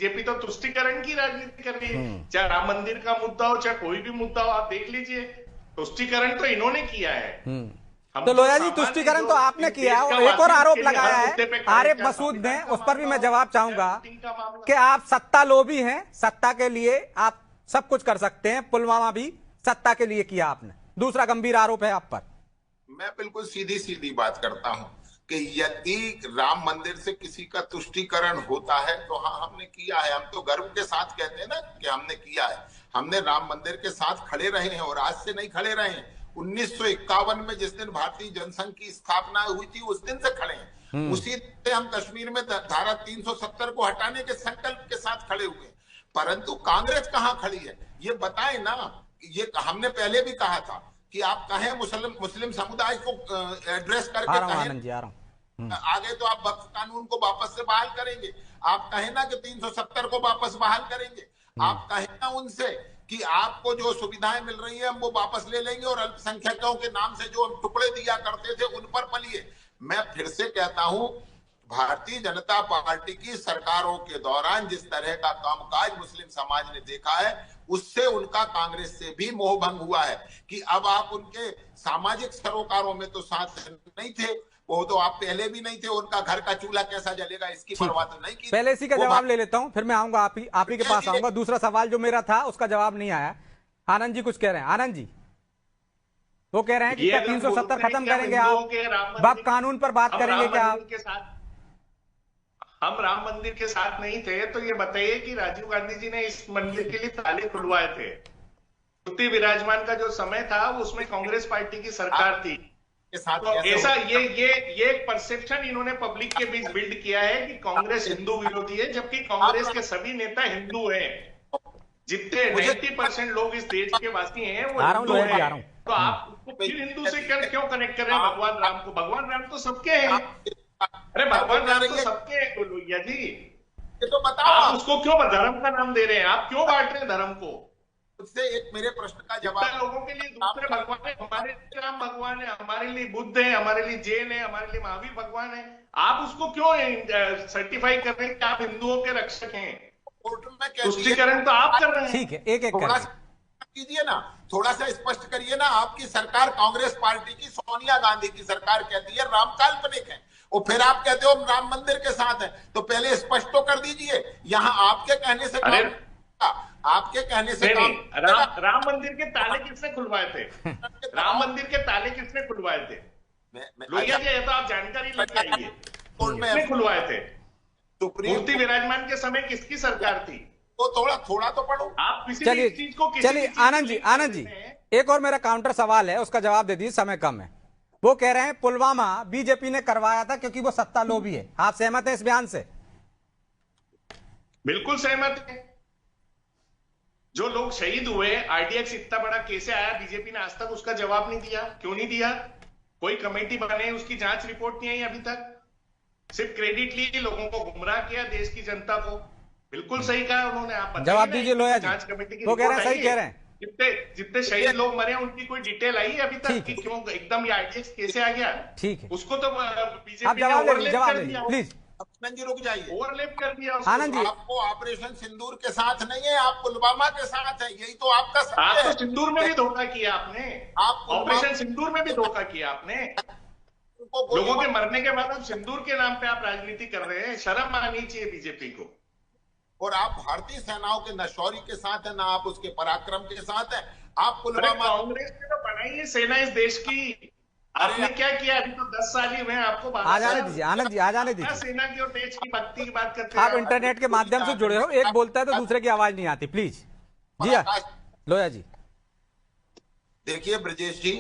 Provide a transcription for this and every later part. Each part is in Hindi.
बीजेपी तो तुष्टीकरण की राजनीति कर रही है, चाहे राम मंदिर का मुद्दा हो, चाहे कोई भी मुद्दा हो, आप देख लीजिए, तुष्टीकरण तो इन्होंने किया है। तो लोया जी, तुष्टीकरण तो आपने किया है, और एक और आरोप लगाया है आरिफ मसूद ने, उस पर भी मैं जवाब चाहूंगा कि आप सत्ता लोभी हैं, सत्ता के लिए आप सब कुछ कर सकते हैं, पुलवामा भी सत्ता के लिए किया आपने, दूसरा गंभीर आरोप है आप पर। मैं बिल्कुल सीधी सीधी बात करता हूं कि यदि राम मंदिर से किसी का तुष्टीकरण होता है तो हाँ, हमने किया है। हम तो गर्व के साथ कहते हैं ना कि हमने किया है। हमने राम मंदिर के साथ खड़े रहे हैं, और आज से नहीं खड़े रहे हैं। 1951 में जिस दिन भारतीय जनसंघ की स्थापना हुई थी, उस दिन से खड़े हैं। उसी से हम कश्मीर में धारा 370 को हटाने के संकल्प के साथ खड़े हुए। परंतु कांग्रेस कहां खड़ी है ये बताएं ना। ये हमने पहले भी कहा था कि आप कहें मुस्लिम समुदाय को एड्रेस करके कहें, आगे तो आप वक्फ कानून को वापस से बहाल करेंगे। आप कहें ना कि 370 को वापस बहाल करेंगे। आप कहें ना उनसे कि आपको जो सुविधाएं मिल रही है हम वो वापस ले लेंगे, और अल्पसंख्यकों के नाम से जो हम टुकड़े दिया करते थे उन पर पलिए। मैं फिर से कहता हूं, भारतीय जनता पार्टी की सरकारों के दौरान जिस तरह का कामकाज मुस्लिम समाज ने देखा है, उससे उनका कांग्रेस से भी मोह भंग हुआ है कि अब आप उनके सामाजिक सरोकारों में तो साथ नहीं थे, वो तो आप पहले भी नहीं थे। उनका घर का चूल्हा कैसा जलेगा इसकी परवाह तो नहीं की। पहले इसी का जवाब ले लेता हूं, फिर मैं आऊंगा आप ही के पास आऊंगा। दूसरा सवाल जो मेरा था उसका जवाब नहीं आया। आनंद जी कुछ कह रहे हैं। आनंद जी वो कह रहे हैं कि 370 खत्म करेंगे आप, वक्फ कानून पर बात करेंगे क्या आप? हम राम मंदिर के साथ नहीं थे, तो ये बताइए कि राजीव गांधी जी ने इस मंदिर के लिए ताले खुलवाए थे। मूर्ति विराजमान का जो समय था उसमें कांग्रेस पार्टी की सरकार थी। तो ऐसा ये एक परसेप्शन इन्होंने पब्लिक के बीच बिल्ड किया है कि कांग्रेस हिंदू विरोधी है, जबकि कांग्रेस के सभी नेता हिंदू हैं। जितने 90% लोग इस देश के वासी हैं वो हिंदू हैं। तो आप उसको फिर हिंदू से क्यों कनेक्ट कर रहे हैं भगवान राम को? भगवान राम तो सबके हैं। अरे भगवान राम तो सबके हैं लोहिया जी, ये तो बताओ। आप उसको क्यों धर्म का नाम दे रहे हैं? आप क्यों बांट रहे हैं धर्म को? उससे एक मेरे प्रश्न का जवाब। लोगों के लिए दूसरे भगवान है, हमारे लिए राम भगवान है, हमारे लिए बुद्ध है, हमारे लिए जैन है, हमारे लिए महावीर भगवान है। आप उसको क्यों सर्टिफाई कर रहे हैं कि आप हिंदुओं के रक्षक हैं? तुष्टीकरण तो आप कर रहे हैं। ठीक है, एक एक थोड़ा कीजिए ना, थोड़ा सा स्पष्ट करिए ना। आपकी सरकार कांग्रेस पार्टी की, सोनिया गांधी की सरकार कहती है राम काल्पनिक है, और फिर आप कहते हो हम राम मंदिर के साथ हैं। तो पहले स्पष्ट तो कर दीजिए। यहाँ आपके कहने से आपके कहने से राम मंदिर के ताले किसने खुलवाए थे? राम मंदिर के ताले किसने खुलवाए थे? लोहिया जी, तो आप जानकारी लेके आइए, किसने खुलवाए थे? मूर्ति विराजमान के समय किसकी सरकार थी? तो थोड़ा तो पढ़ो आप। चलिए आनंद जी एक और मेरा काउंटर सवाल है, उसका जवाब दे दीजिए, समय कम है। वो कह रहे हैं पुलवामा बीजेपी ने करवाया था क्योंकि वो सत्ता लोभी है। आप सहमत हैं इस बयान से? बिल्कुल सहमत है। जो लोग शहीद हुए, आरडीएक्स इतना बड़ा कैसे आया, बीजेपी ने आज तक उसका जवाब नहीं दिया। क्यों नहीं दिया? कोई कमेटी बने, उसकी जांच रिपोर्ट नहीं आई अभी तक। सिर्फ क्रेडिट ली, लोगों को गुमराह किया, देश की जनता को। बिल्कुल सही कहा उन्होंने। आप जवाब दीजिए लोया जी। जांच कमेटी की वो कह रहे हैं, सही कह रहे हैं। जितने शहीद लोग मरे उनकी कोई डिटेल आई है अभी तक कि क्यों एकदम ये आरडीएक्स कैसे आ गया? ठीक है, उसको तो बीजेपी ने ओवरलैप कर दिया। प्लीज आनंद जी रुक जाइए। ओवरलैप कर दिया आनंद जी। आपको ऑपरेशन सिंदूर के साथ नहीं है, आप पुलवामा के साथ है। यही तो आपका सत्य है। आप तो सिंदूर में भी धोखा किया आपने। आप ऑपरेशन सिंदूर में भी धोखा किया आपने। लोगों के मरने के बाद आप सिंदूर के नाम पे आप राजनीति कर रहे हैं। शर्म आनी चाहिए बीजेपी को। और आप भारतीय सेनाओं के न शौर्य के साथ है, ना आप उसके पराक्रम के साथ है। आप पुलवामा, कांग्रेस ने तो बनाई है सेना इस देश की। आपने क्या किया? अभी तो 10 साल ही हुए आपको। आ जाने दीजिए आनंद जी, आ जाने दीजिए। सेना की और देश की भक्ति की बात करते हैं आप इंटरनेट के माध्यम से जुड़े हो, एक बोलता है तो दूसरे की आवाज नहीं आती। प्लीज जी लोया जी। देखिए ब्रजेश जी,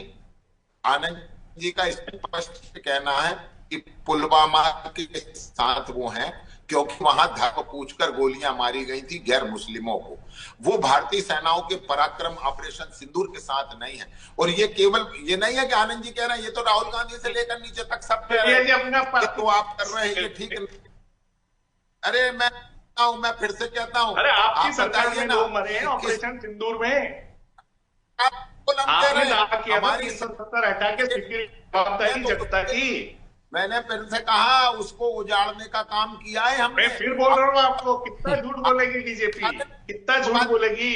आनंद जी का स्पष्ट कहना है कि पुलवामा के साथ वो हैं क्योंकि वहां धर्म पूछकर गोलियां मारी गई थी गैर मुस्लिमों को। वो भारतीय सेनाओं के पराक्रम ऑपरेशन सिंदूर के साथ नहीं है। और ये केवल ये नहीं है कि आनंद जी कह रहे हैं, ये तो राहुल गांधी से लेकर नीचे तक सब कह रहे हैं तो आप कर रहे हैं ये ठीक है। अरे मैं फिर से कहता हूं, अरे आपकी सरकार में लोग मरे हैं ऑपरेशन सिंदूर में। आपने दावा किया था 370 हटा के जवाबदारी जनता की। मैंने फिर से कहा उसको उजाड़ने का काम किया है हमने। मैं फिर बोल रहा हूँ आपको, कितना झूठ बोलेगी बीजेपी, कितना झूठ बोलेगी।